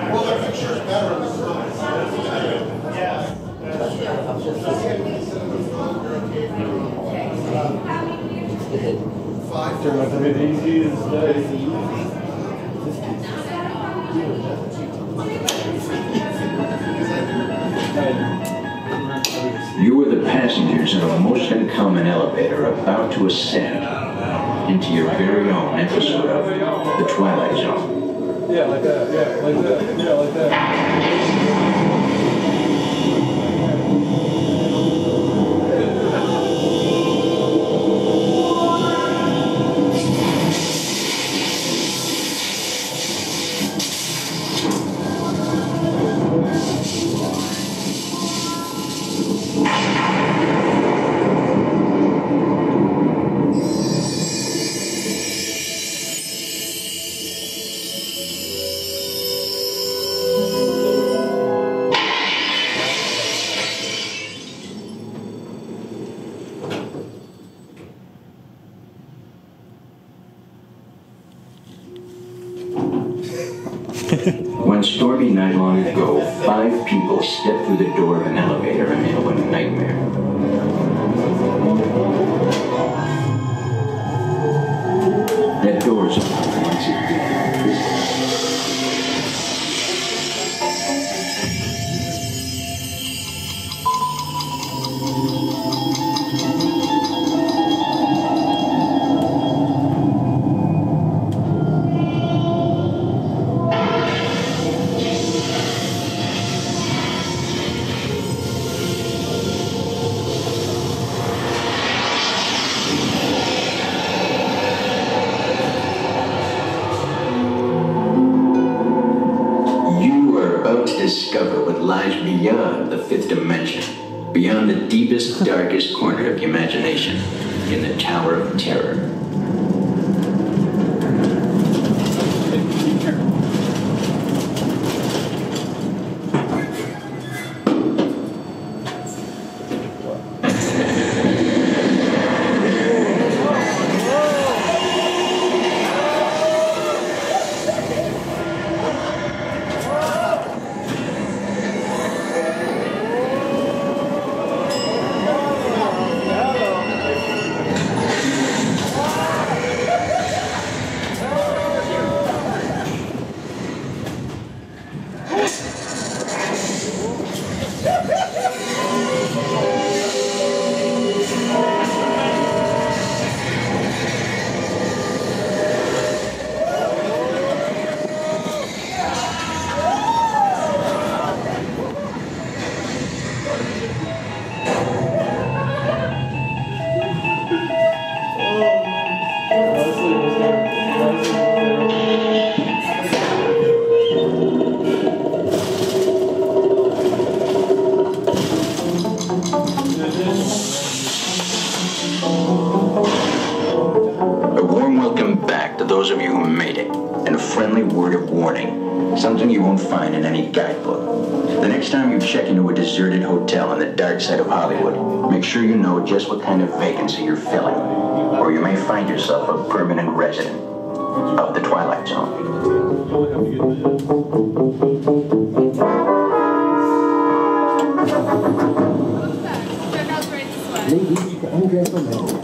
Well, their picture is better in the sky. Five. Turned out to be the easiest day. You are the passengers in a most uncommon elevator about to ascend into your very own episode of The Twilight Zone. Yeah, like that. Yeah, like that. Yeah, like that. One stormy night long ago, 5 people stepped through the door of an elevator and into a nightmare. That door's open once again. Discover what lies beyond the 5th dimension, beyond the deepest, darkest corner of your imagination, in the Tower of Terror. A warm welcome back to those of you who made it, and a friendly word of warning, something you won't find in any guidebook. The next time you check into a deserted hotel on the dark side of Hollywood, make sure you know just what kind of vacancy you're filling, or you may find yourself a permanent resident of the Twilight Zone. Ladies, you can undress the men.